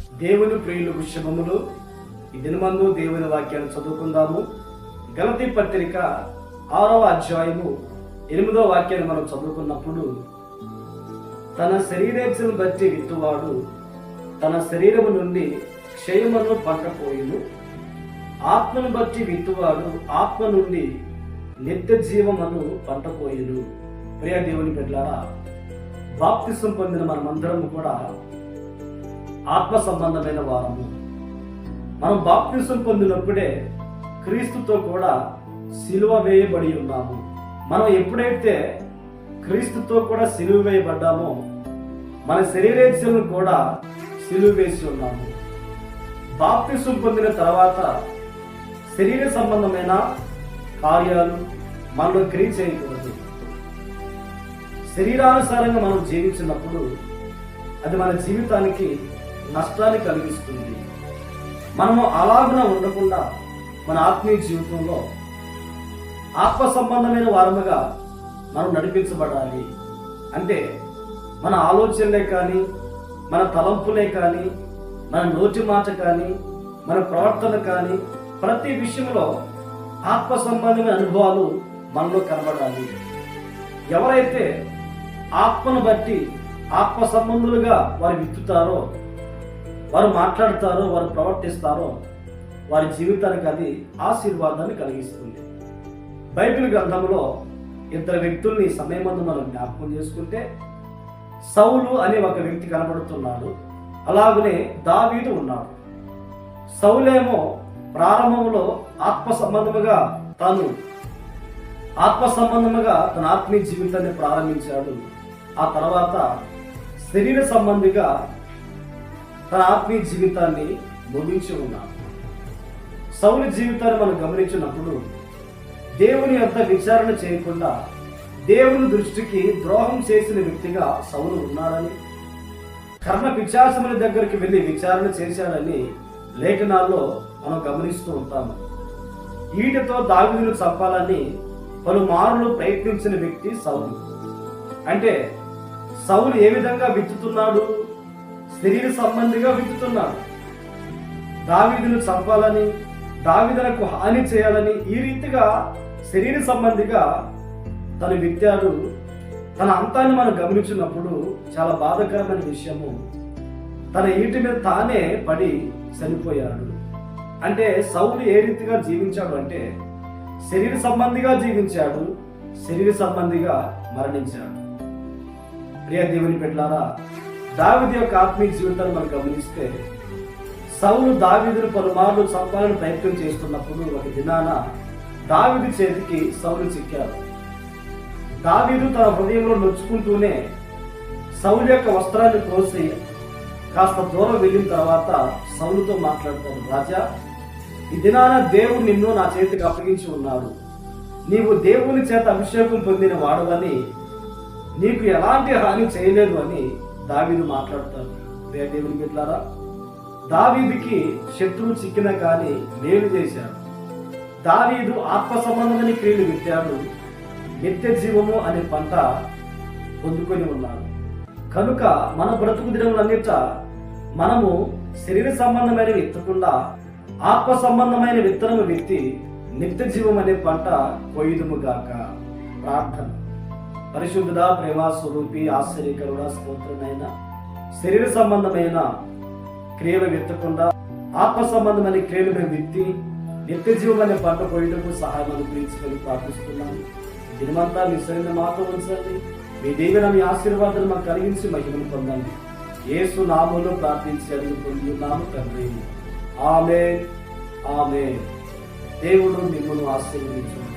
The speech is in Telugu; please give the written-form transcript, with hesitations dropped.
దేవుని ప్రియులకు శుభములు. ఈ దినమందు దేవుని వాక్యాన్ని చదువుకుందాము. గలతీ పత్రిక 6వ అధ్యాయము 8వ వాక్యాన్ని మనం చదువుకున్నప్పుడు, తన శరీరేచ్ఛను బట్టి విత్తువాడు తన శరీరము నుండి క్షయమును పంటపోయిను, ఆత్మను బట్టి విత్తువాడు ఆత్మ నుండి నిత్య జీవమును పంటపోయిను. ప్రియ దేవుని బిడ్డలారా, బాప్తిసం పొందిన మనమందరం కూడా ఆత్మ సంబంధమైన వారము. మనం బాప్తిసం పొందినప్పుడే క్రీస్తుతో కూడా సిలువ వేయబడి ఉన్నాము. మనం ఎప్పుడైతే క్రీస్తుతో కూడా సిలువ వేయబడ్డామో మన శరీరేచ్ఛలను కూడా సిలువ వేసి ఉన్నాము. బాప్తిసం పొందిన తర్వాత శరీర సంబంధమైన కార్యాలు మనలో క్రియ చేయకూడదు. శరీరానుసారంగా మనం జీవించినప్పుడు అది మన జీవితానికి నష్టాన్ని కలిగిస్తుంది. మనము అలాగున ఉండకుండా మన ఆత్మీయ జీవితంలో ఆత్మ సంబంధమైన వారముగా మనం నడిపించబడాలి. అంటే మన ఆలోచనలే కానీ, మన తలంపులే కానీ, మన నోటి మాట కానీ, మన ప్రవర్తన కానీ, ప్రతి విషయంలో ఆత్మ సంబంధమైన అనుభవాలు మనలో కనబడాలి. ఎవరైతే ఆత్మను బట్టి ఆత్మ సంబంధులుగా వారు విత్తుతారో, వారు మాట్లాడతారో, వారు ప్రవర్తిస్తారో, వారి జీవితానికి అది ఆశీర్వాదాన్ని కలిగిస్తుంది. బైబిల్ గ్రంథంలో 2 వ్యక్తుల్ని సమయమందు మనం జ్ఞాపకం చేసుకుంటే, సౌలు అనే ఒక వ్యక్తి కనబడుతున్నాడు, అలాగనే దావీదు ఉన్నాడు. సౌలేమో ప్రారంభంలో ఆత్మ సంబంధముగా తన ఆత్మీయ జీవితాన్ని ప్రారంభించాడు. ఆ తర్వాత శరీర సంబంధిగా తన ఆత్మీయ జీవితాన్ని ముగించి ఉన్నాడు. సౌలు జీవితాన్ని మనం గమనించినప్పుడు దేవుని యొక్క విచారణ చేయకుండా దేవుని దృష్టికి ద్రోహం చేసిన వ్యక్తిగా సౌలు ఉన్నాడని, కర్ణ పిశాచముల దగ్గరికి వెళ్ళి విచారణ చేశాడని లేఖనాల్లో మనం గమనిస్తూ ఉంటాము. ఈటతో దావీదును చంపాలని పలుమార్లు ప్రయత్నించిన వ్యక్తి సౌలు. అంటే సౌలు ఏ విధంగా విత్తుతున్నాడు? శరీర సంబంధిగా విత్తుతున్నాడు. దావీదును చంపాలని, దావీదునకు హాని చేయాలని ఈ రీతిగా శరీర సంబంధిగా తను విత్తాడు. తన అంతాన్ని మనం గమనించినప్పుడు చాలా బాధాకరమైన విషయము, తన ఇంటి మీద తానే పడి చనిపోయాడు. అంటే సౌలు ఏ రీతిగా జీవించాడు అంటే శరీర సంబంధిగా జీవించాడు, శరీర సంబంధిగా మరణించాడు. ప్రియ దేవుని బిడ్డలారా, దావీదు యొక్క ఆత్మీయ జీవితాన్ని మనం గమనిస్తే, సౌలు దావీదును పలుమార్లు చంపాలని ప్రయత్నం చేస్తున్నప్పుడు ఒక దినాన దావీదు చేతికి సౌలు చిక్కాడు. దావీదు తన హృదయంలో నొచ్చుకుంటూనే సౌలు యొక్క వస్త్రాన్ని కోసి కాస్త దూరం వెళ్ళిన తర్వాత సౌలుతో మాట్లాడతాడు, రాజా, ఈ దినాన దేవుడు నిన్ను నా చేతికి అప్పగించి ఉన్నాడు. నీవు దేవుని చేత అభిషేకం పొందిన వాడవని, నీకు ఎలాంటి హాని చేయలేదు అని దావీదు మాట్లాడతాడు. దేవుని బిడ్డలారా, దావీదుకి శత్రువు చిక్కినా కానీ మేలు చేశాడు. దావీదు ఆత్మ సంబంధమైన క్రియలు విత్తాడు, నిత్య జీవము అనే పంట పొందుకొని ఉన్నాడు. కనుక మన బ్రతుకు దినములన్నిట మనము శరీర సంబంధమైన విత్తకుండా ఆత్మ సంబంధమైన విత్తనము విత్తి నిత్య జీవం అనే పంట కొయ్యుదుముగాక. ప్రార్థన. పరిశుద్ధుడా, ప్రేమ స్వరూపి, ఆశ్చర్యకరుడా, స్తోత్రమైన శరీర సంబంధమైన క్రియలు విత్తకుండా ఆత్మ సంబంధమైన క్రియలు మేము విత్తి నిత్య జీవం అనే పంట కొయ్యటకు సహాయం అనుగ్రహించుకొని ప్రార్థిస్తున్నాను. దినమంతా మీ శరీరం మాతో ఉంచండి. మీ దీవెన, మీ ఆశీర్వాదాలు మాకు కలిగించి మహిమను పొందండి. యేసు నామములో ప్రార్థించి అడిగి పొంది ఉన్నాము తండ్రి. ఆమేన్. ఆమేన్. దేవుడు మిమ్మల్ని ఆశీర్వదించును.